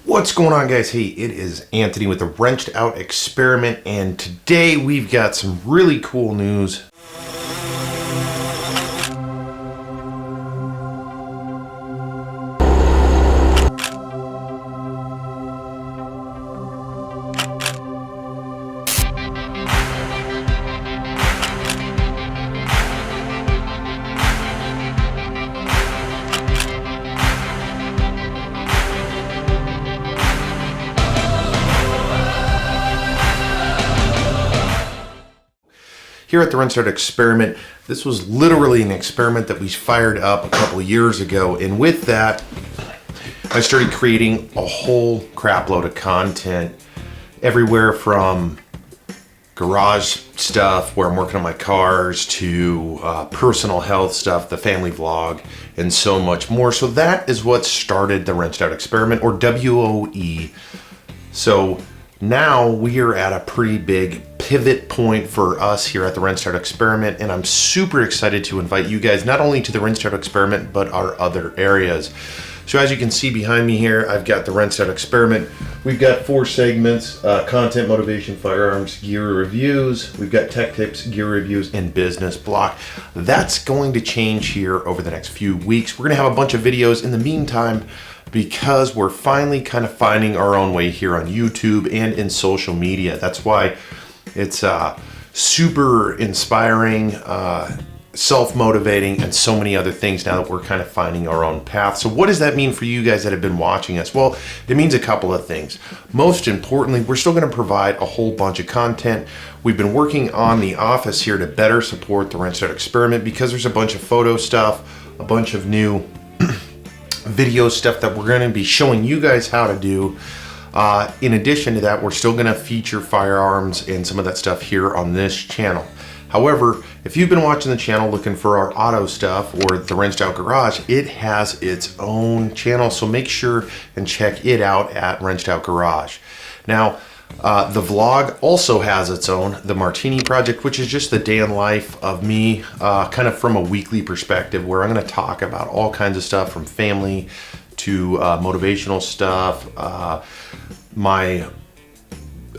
What's going on, guys? Hey, it is Anthony with the Wrenched Out Experiment, and today we've got some really cool news. Here at the Wrenched Out Experiment, this was literally an experiment that we fired up a couple of years ago, and with that, I started creating a whole crap load of content, everywhere from garage stuff where I'm working on my cars to personal health stuff, the family vlog, and so much more. So that is what started the Wrenched Out Experiment, or WOE. So now we are at a pretty big pivot point for us here at the Wrenched Out Experiment, and I'm super excited to invite you guys not only to the Wrenched Out Experiment, but our other areas. So as you can see behind me here, I've got the Wrenched Out Experiment. We've got 4 segments: content, motivation, firearms, gear reviews. We've got tech tips, gear reviews, and business block. That's going to change here over the next few weeks. We're gonna have a bunch of videos in the meantime, because we're finally kind of finding our own way here on YouTube and in social media. That's why it's super inspiring, self-motivating, and so many other things now that we're kind of finding our own path. So what does that mean for you guys that have been watching us? Well, it means a couple of things. Most importantly, we're still going to provide a whole bunch of content. We've been working on the office here to better support the Wrenched Out Experiment, because there's a bunch of photo stuff, a bunch of new video stuff that we're going to be showing you guys how to do. In addition to that, we're still going to feature firearms and some of that stuff here on this channel. However, if you've been watching the channel looking for our auto stuff or the Wrenched Out Garage, it has its own channel, so make sure and check it out at Wrenched Out Garage. Now, the vlog also has its own, the Martini Project, which is just the day in life of me, kind of from a weekly perspective, where I'm going to talk about all kinds of stuff from family to motivational stuff, my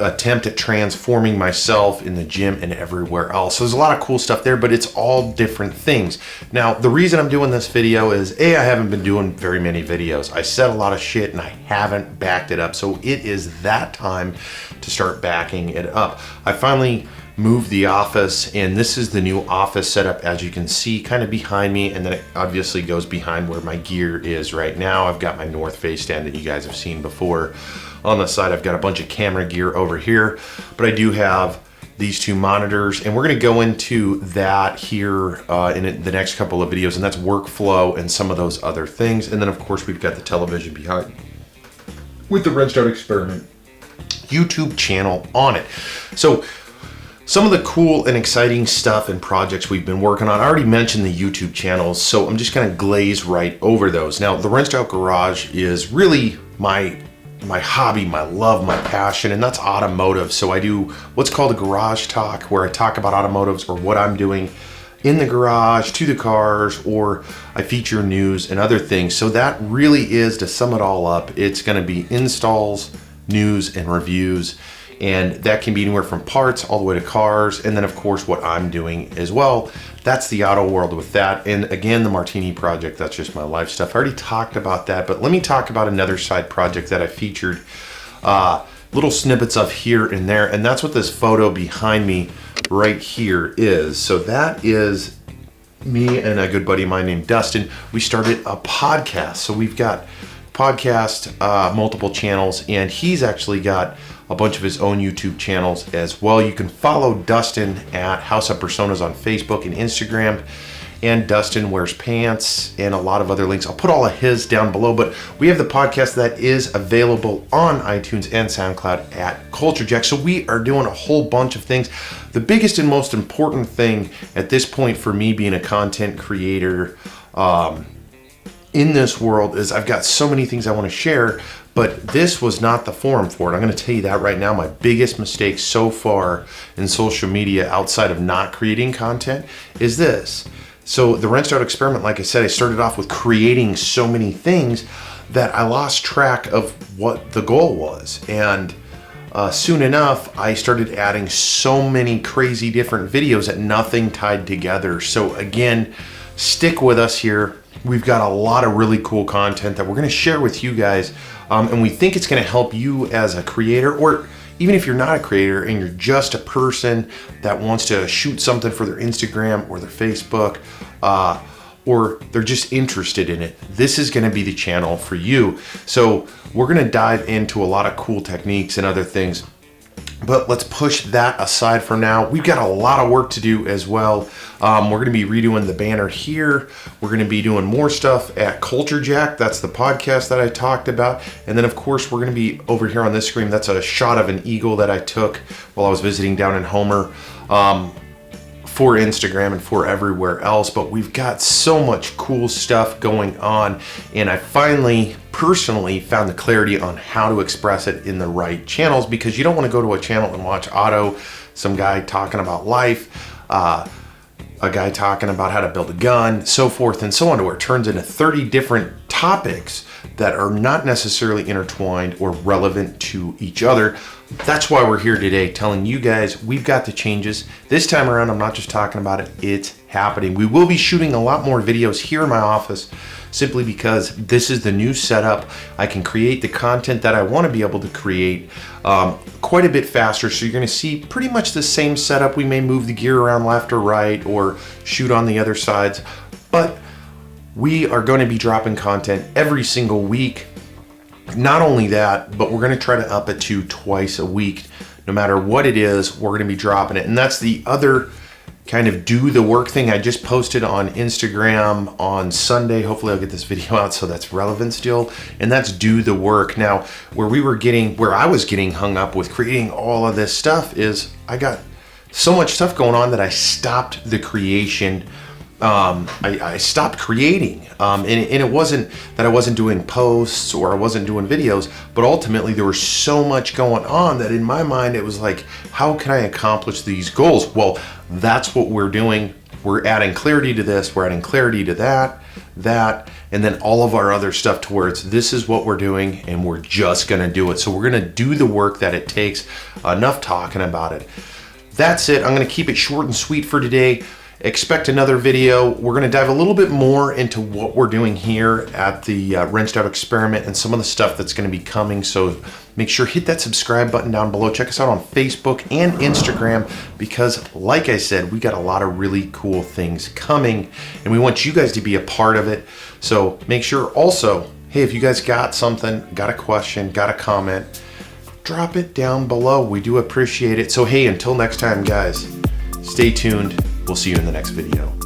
attempt at transforming myself in the gym and everywhere else. So there's a lot of cool stuff there, but it's all different things. Now, the reason I'm doing this video is, I haven't been doing very many videos. I said a lot of shit and I haven't backed it up. So it is that time to start backing it up. I finally moved the office, and this is the new office setup, as you can see kind of behind me, and then it obviously goes behind where my gear is right now. I've got my North Face stand that you guys have seen before. On the side, I've got a bunch of camera gear over here, but I do have these 2 monitors, and we're going to go into that here in the next couple of videos, and that's workflow and some of those other things. And then of course we've got the television behind with the Wrenched Out Experiment YouTube channel on it. So some of the cool and exciting stuff and projects we've been working on, I already mentioned the YouTube channels, so I'm just going to glaze right over those. Now, the Wrenched Out Garage is really my hobby, my love, my passion, and that's automotive. So I do what's called a garage talk, where I talk about automotives or what I'm doing in the garage to the cars, or I feature news and other things. So that really is, to sum it all up, it's going to be installs, news, and reviews. And that can be anywhere from parts all the way to cars. And then of course what I'm doing as well, that's the auto world with that. And again, the Martini Project, that's just my life stuff. I already talked about that, but let me talk about another side project that I featured little snippets of here and there. And that's what this photo behind me right here is. So that is me and a good buddy of mine named Dustin. We started a podcast. So we've got podcast, multiple channels, and he's actually got a bunch of his own YouTube channels as well. You can follow Dustin at House of Personas on Facebook and Instagram, and Dustin Wears Pants, and a lot of other links. I'll put all of his down below, but we have the podcast that is available on iTunes and SoundCloud at Culture Jack. So we are doing a whole bunch of things. The biggest and most important thing at this point for me, being a content creator in this world, is I've got so many things I want to share, but this was not the forum for it. I'm going to tell you that right now. My biggest mistake so far in social media, outside of not creating content, is this. So the Wrenched Out Experiment, like I said, I started off with creating so many things that I lost track of what the goal was. And soon enough, I started adding so many crazy different videos that nothing tied together. So again, stick with us here. We've got a lot of really cool content that we're gonna share with you guys. And we think it's gonna help you as a creator, or even if you're not a creator and you're just a person that wants to shoot something for their Instagram or their Facebook, or they're just interested in it, this is gonna be the channel for you. So we're gonna dive into a lot of cool techniques and other things, but let's push that aside for now. We've got a lot of work to do as well. We're gonna be redoing the banner here. We're gonna be doing more stuff at Culture Jack. That's the podcast that I talked about. And then of course, we're gonna be over here on this screen. That's a shot of an eagle that I took while I was visiting down in Homer. For Instagram and for everywhere else. But we've got so much cool stuff going on, and I finally personally found the clarity on how to express it in the right channels, because you don't want to go to a channel and watch some guy talking about life, a guy talking about how to build a gun, so forth and so on, to where it turns into 30 different topics that are not necessarily intertwined or relevant to each other. That's why we're here today, telling you guys we've got the changes. This time around, I'm not just talking about it, it's happening. We will be shooting a lot more videos here in my office, simply because this is the new setup. I can create the content that I want to be able to create quite a bit faster. So you're going to see pretty much the same setup. We may move the gear around left or right or shoot on the other sides, but we are going to be dropping content every single week. Not only that, but we're going to try to up it to twice a week. No matter what it is, we're going to be dropping it. And that's the other kind of do the work thing. I just posted on Instagram on Sunday. Hopefully I'll get this video out so that's relevant still. And that's do the work. Now, where I was getting hung up with creating all of this stuff is I got so much stuff going on that I stopped the creation. I stopped creating, and it wasn't that I wasn't doing posts or I wasn't doing videos, but ultimately there was so much going on that in my mind it was like, how can I accomplish these goals? Well, that's what we're doing. We're adding clarity to this, we're adding clarity to that, and then all of our other stuff to where this is what we're doing and we're just gonna do it. So we're gonna do the work that it takes. Enough talking about it. That's it. I'm gonna keep it short and sweet for today. Expect another video. We're going to dive a little bit more into what we're doing here at the Wrenched Out Experiment and some of the stuff that's going to be coming. So make sure hit that subscribe button down below. Check us out on Facebook and Instagram, because like I said, we got a lot of really cool things coming and we want you guys to be a part of it. So make sure also, hey, if you guys got something, got a question, got a comment, drop it down below. We do appreciate it. So hey, until next time, guys, stay tuned. We'll see you in the next video.